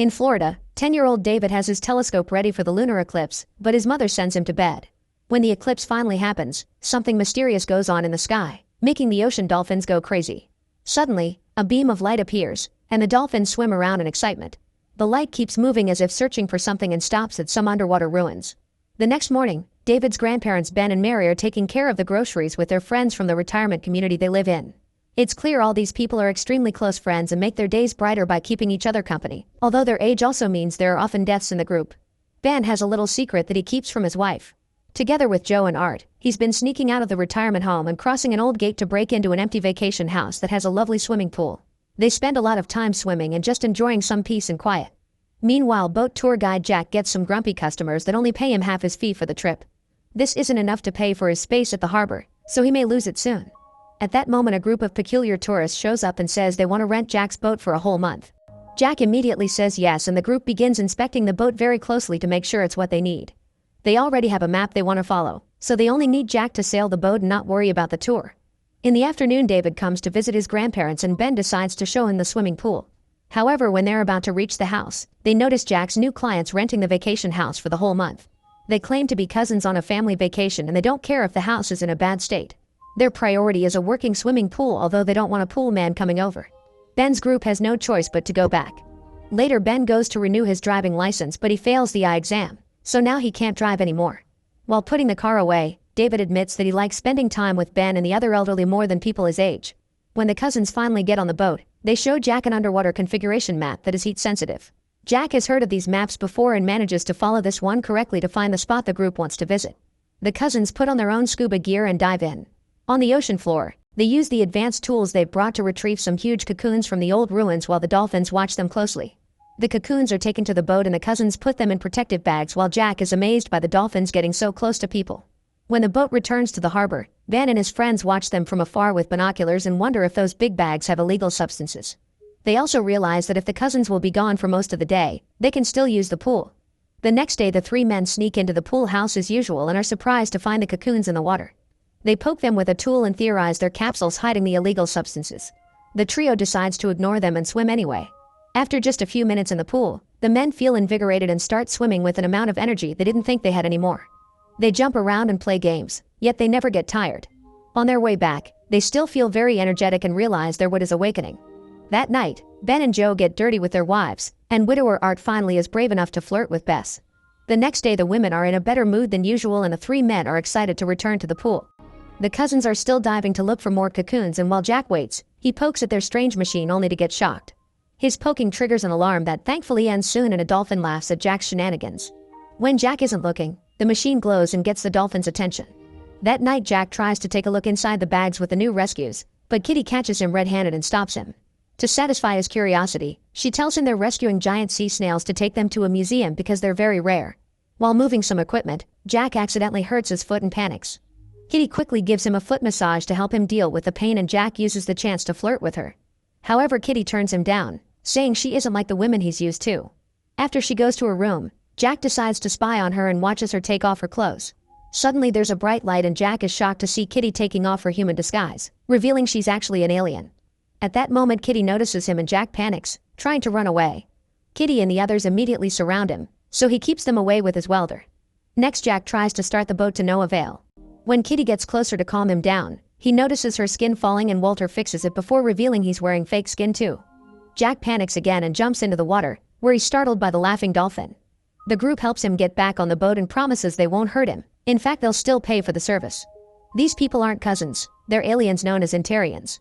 In Florida, 10-year-old David has his telescope ready for the lunar eclipse, but his mother sends him to bed. When the eclipse finally happens, something mysterious goes on in the sky, making the ocean dolphins go crazy. Suddenly, a beam of light appears, and the dolphins swim around in excitement. The light keeps moving as if searching for something and stops at some underwater ruins. The next morning, David's grandparents Ben and Mary are taking care of the groceries with their friends from the retirement community they live in. It's clear all these people are extremely close friends and make their days brighter by keeping each other company, although their age also means there are often deaths in the group. Ben has a little secret that he keeps from his wife. Together with Joe and Art, he's been sneaking out of the retirement home and crossing an old gate to break into an empty vacation house that has a lovely swimming pool. They spend a lot of time swimming and just enjoying some peace and quiet. Meanwhile, boat tour guide Jack gets some grumpy customers that only pay him half his fee for the trip. This isn't enough to pay for his space at the harbor, so he may lose it soon. At that moment, a group of peculiar tourists shows up and says they want to rent Jack's boat for a whole month. Jack immediately says yes, and the group begins inspecting the boat very closely to make sure it's what they need. They already have a map they want to follow, so they only need Jack to sail the boat and not worry about the tour. In the afternoon, David comes to visit his grandparents and Ben decides to show him the swimming pool. However, when they're about to reach the house, they notice Jack's new clients renting the vacation house for the whole month. They claim to be cousins on a family vacation and they don't care if the house is in a bad state. Their priority is a working swimming pool, although they don't want a pool man coming over. Ben's group has no choice but to go back. Later, Ben goes to renew his driving license, but he fails the eye exam, so now he can't drive anymore. While putting the car away, David admits that he likes spending time with Ben and the other elderly more than people his age. When the cousins finally get on the boat, they show Jack an underwater configuration map that is heat sensitive. Jack has heard of these maps before and manages to follow this one correctly to find the spot the group wants to visit. The cousins put on their own scuba gear and dive in. On the ocean floor, they use the advanced tools they've brought to retrieve some huge cocoons from the old ruins while the dolphins watch them closely. The cocoons are taken to the boat and the cousins put them in protective bags while Jack is amazed by the dolphins getting so close to people. When the boat returns to the harbor, Ben and his friends watch them from afar with binoculars and wonder if those big bags have illegal substances. They also realize that if the cousins will be gone for most of the day, they can still use the pool. The next day, the three men sneak into the pool house as usual and are surprised to find the cocoons in the water. They poke them with a tool and theorize they're capsules hiding the illegal substances. The trio decides to ignore them and swim anyway. After just a few minutes in the pool, the men feel invigorated and start swimming with an amount of energy they didn't think they had anymore. They jump around and play games, yet they never get tired. On their way back, they still feel very energetic and realize their wit is awakening. That night, Ben and Joe get dirty with their wives, and widower Art finally is brave enough to flirt with Bess. The next day, the women are in a better mood than usual and the three men are excited to return to the pool. The cousins are still diving to look for more cocoons, and while Jack waits, he pokes at their strange machine only to get shocked. His poking triggers an alarm that thankfully ends soon and a dolphin laughs at Jack's shenanigans. When Jack isn't looking, the machine glows and gets the dolphin's attention. That night, Jack tries to take a look inside the bags with the new rescues, but Kitty catches him red-handed and stops him. To satisfy his curiosity, she tells him they're rescuing giant sea snails to take them to a museum because they're very rare. While moving some equipment, Jack accidentally hurts his foot and panics. Kitty quickly gives him a foot massage to help him deal with the pain, and Jack uses the chance to flirt with her. However, Kitty turns him down, saying she isn't like the women he's used to. After she goes to her room, Jack decides to spy on her and watches her take off her clothes. Suddenly there's a bright light and Jack is shocked to see Kitty taking off her human disguise, revealing she's actually an alien. At that moment, Kitty notices him and Jack panics, trying to run away. Kitty and the others immediately surround him, so he keeps them away with his welder. Next, Jack tries to start the boat to no avail. When Kitty gets closer to calm him down, he notices her skin falling and Walter fixes it before revealing he's wearing fake skin too. Jack panics again and jumps into the water, where he's startled by the laughing dolphin. The group helps him get back on the boat and promises they won't hurt him. In fact, they'll still pay for the service. These people aren't cousins, they're aliens known as Antarians.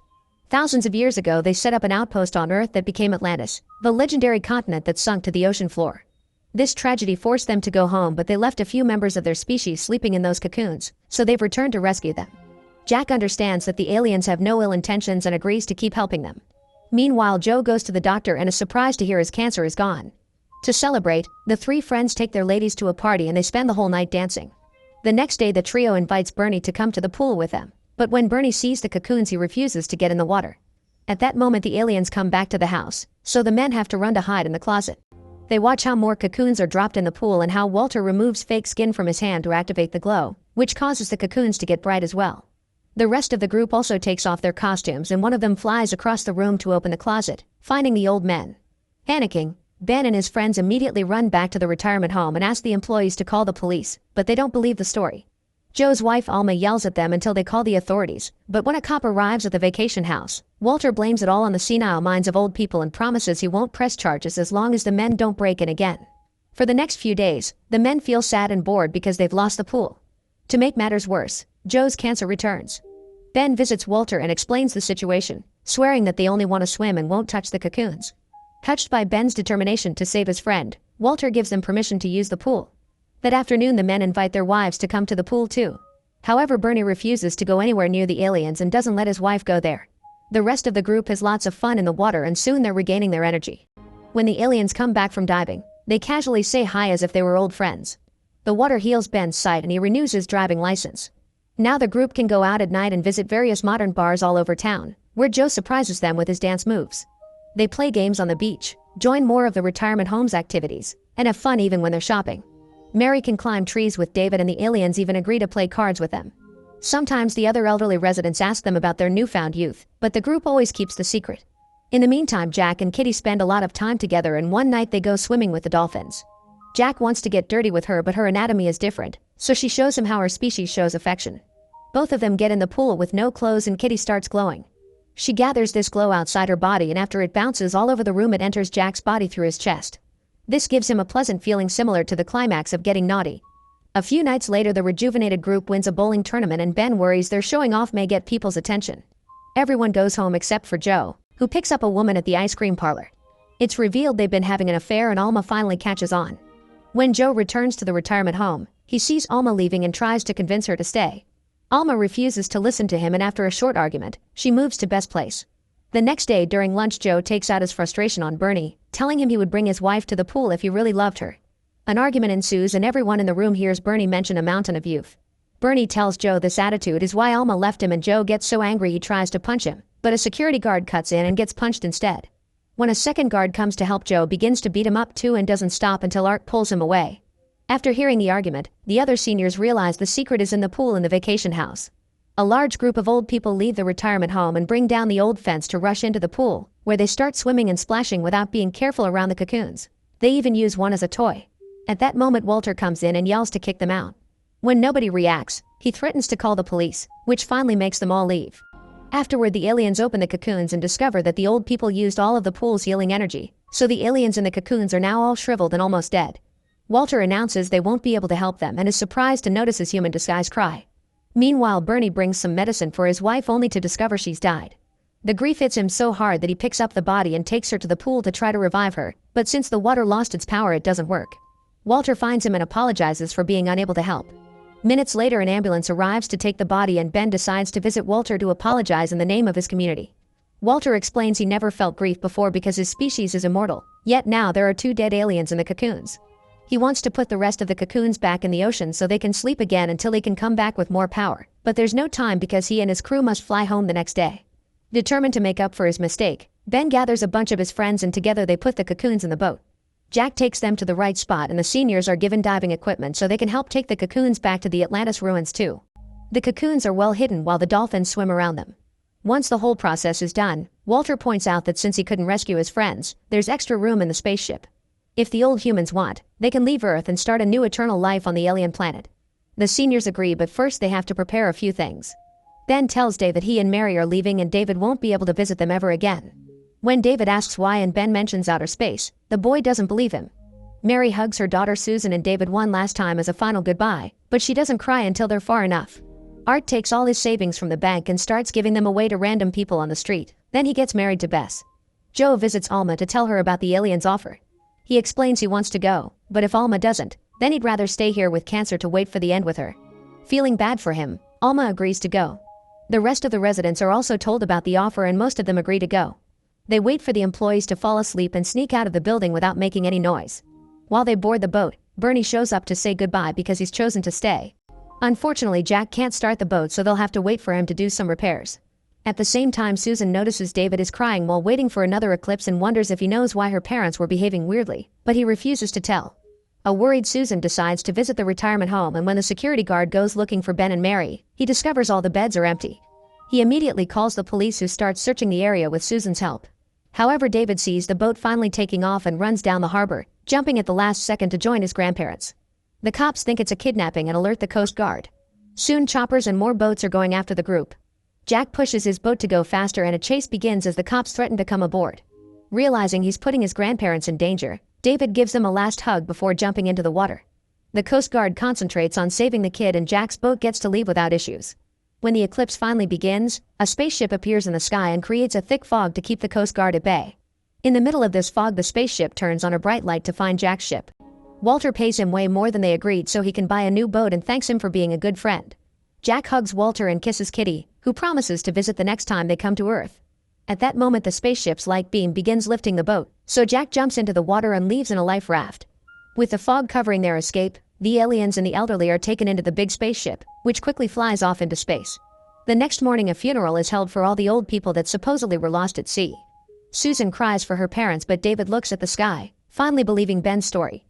Thousands of years ago, they set up an outpost on Earth that became Atlantis, the legendary continent that sunk to the ocean floor. This tragedy forced them to go home, but they left a few members of their species sleeping in those cocoons, so they've returned to rescue them. Jack understands that the aliens have no ill intentions and agrees to keep helping them. Meanwhile, Joe goes to the doctor and is surprised to hear his cancer is gone. To celebrate, the three friends take their ladies to a party and they spend the whole night dancing. The next day, the trio invites Bernie to come to the pool with them, but when Bernie sees the cocoons, he refuses to get in the water. At that moment, the aliens come back to the house, so the men have to run to hide in the closet. They watch how more cocoons are dropped in the pool and how Walter removes fake skin from his hand to activate the glow, which causes the cocoons to get bright as well. The rest of the group also takes off their costumes and one of them flies across the room to open the closet, finding the old men. Panicking, Ben and his friends immediately run back to the retirement home and ask the employees to call the police, but they don't believe the story. Joe's wife Alma yells at them until they call the authorities, but when a cop arrives at the vacation house, Walter blames it all on the senile minds of old people and promises he won't press charges as long as the men don't break in again. For the next few days, the men feel sad and bored because they've lost the pool. To make matters worse, Joe's cancer returns. Ben visits Walter and explains the situation, swearing that they only want to swim and won't touch the cocoons. Touched by Ben's determination to save his friend, Walter gives them permission to use the pool. That afternoon the men invite their wives to come to the pool too. However, Bernie refuses to go anywhere near the aliens and doesn't let his wife go there. The rest of the group has lots of fun in the water and soon they're regaining their energy. When the aliens come back from diving, they casually say hi as if they were old friends. The water heals Ben's sight and he renews his driving license. Now the group can go out at night and visit various modern bars all over town, where Joe surprises them with his dance moves. They play games on the beach, join more of the retirement home's activities, and have fun even when they're shopping. Mary can climb trees with David and the aliens even agree to play cards with them. Sometimes the other elderly residents ask them about their newfound youth, but the group always keeps the secret. In the meantime, Jack and Kitty spend a lot of time together and one night they go swimming with the dolphins. Jack wants to get dirty with her but her anatomy is different, so she shows him how her species shows affection. Both of them get in the pool with no clothes and Kitty starts glowing. She gathers this glow outside her body and after it bounces all over the room it enters Jack's body through his chest. This gives him a pleasant feeling similar to the climax of getting naughty. A few nights later the rejuvenated group wins a bowling tournament and Ben worries their showing off may get people's attention. Everyone goes home except for Joe, who picks up a woman at the ice cream parlor. It's revealed they've been having an affair and Alma finally catches on. When Joe returns to the retirement home, he sees Alma leaving and tries to convince her to stay. Alma refuses to listen to him and after a short argument, she moves to Beth's place. The next day during lunch Joe takes out his frustration on Bernie, telling him he would bring his wife to the pool if he really loved her. An argument ensues and everyone in the room hears Bernie mention a mountain of youth. Bernie tells Joe this attitude is why Alma left him and Joe gets so angry he tries to punch him, but a security guard cuts in and gets punched instead. When a second guard comes to help Joe begins to beat him up too and doesn't stop until Art pulls him away. After hearing the argument, the other seniors realize the secret is in the pool in the vacation house. A large group of old people leave the retirement home and bring down the old fence to rush into the pool, where they start swimming and splashing without being careful around the cocoons. They even use one as a toy. At that moment Walter comes in and yells to kick them out. When nobody reacts, he threatens to call the police, which finally makes them all leave. Afterward the aliens open the cocoons and discover that the old people used all of the pool's healing energy, so the aliens in the cocoons are now all shriveled and almost dead. Walter announces they won't be able to help them and is surprised to notice his human disguise cry. Meanwhile Bernie brings some medicine for his wife only to discover she's died. The grief hits him so hard that he picks up the body and takes her to the pool to try to revive her, but since the water lost its power it doesn't work. Walter finds him and apologizes for being unable to help. Minutes later an ambulance arrives to take the body and Ben decides to visit Walter to apologize in the name of his community. Walter explains he never felt grief before because his species is immortal, yet now there are 2 dead aliens in the cocoons. He wants to put the rest of the cocoons back in the ocean so they can sleep again until he can come back with more power, but there's no time because he and his crew must fly home the next day. Determined to make up for his mistake, Ben gathers a bunch of his friends and together they put the cocoons in the boat. Jack takes them to the right spot and the seniors are given diving equipment so they can help take the cocoons back to the Atlantis ruins too. The cocoons are well hidden while the dolphins swim around them. Once the whole process is done, Walter points out that since he couldn't rescue his friends, there's extra room in the spaceship. If the old humans want, they can leave Earth and start a new eternal life on the alien planet. The seniors agree but first they have to prepare a few things. Ben tells Dave that he and Mary are leaving and David won't be able to visit them ever again. When David asks why and Ben mentions outer space, the boy doesn't believe him. Mary hugs her daughter Susan and David one last time as a final goodbye, but she doesn't cry until they're far enough. Art takes all his savings from the bank and starts giving them away to random people on the street. Then he gets married to Bess. Joe visits Alma to tell her about the aliens' offer. He explains he wants to go, but if Alma doesn't, then he'd rather stay here with cancer to wait for the end with her. Feeling bad for him, Alma agrees to go. The rest of the residents are also told about the offer and most of them agree to go. They wait for the employees to fall asleep and sneak out of the building without making any noise. While they board the boat, Bernie shows up to say goodbye because he's chosen to stay. Unfortunately, Jack can't start the boat so they'll have to wait for him to do some repairs. At the same time, Susan notices David is crying while waiting for another eclipse and wonders if he knows why her parents were behaving weirdly, but he refuses to tell. A worried Susan decides to visit the retirement home and when the security guard goes looking for Ben and Mary, he discovers all the beds are empty. He immediately calls the police who start searching the area with Susan's help. However, David sees the boat finally taking off and runs down the harbor, jumping at the last second to join his grandparents. The cops think it's a kidnapping and alert the Coast Guard. Soon choppers and more boats are going after the group. Jack pushes his boat to go faster and a chase begins as the cops threaten to come aboard. Realizing he's putting his grandparents in danger, David gives them a last hug before jumping into the water. The Coast Guard concentrates on saving the kid and Jack's boat gets to leave without issues. When the eclipse finally begins, a spaceship appears in the sky and creates a thick fog to keep the Coast Guard at bay. In the middle of this fog, the spaceship turns on a bright light to find Jack's ship. Walter pays him way more than they agreed so he can buy a new boat and thanks him for being a good friend. Jack hugs Walter and kisses Kitty, who promises to visit the next time they come to Earth. At that moment, the spaceship's light beam begins lifting the boat, so Jack jumps into the water and leaves in a life raft. With the fog covering their escape, the aliens and the elderly are taken into the big spaceship, which quickly flies off into space. The next morning, a funeral is held for all the old people that supposedly were lost at sea. Susan cries for her parents, but David looks at the sky, finally believing Ben's story.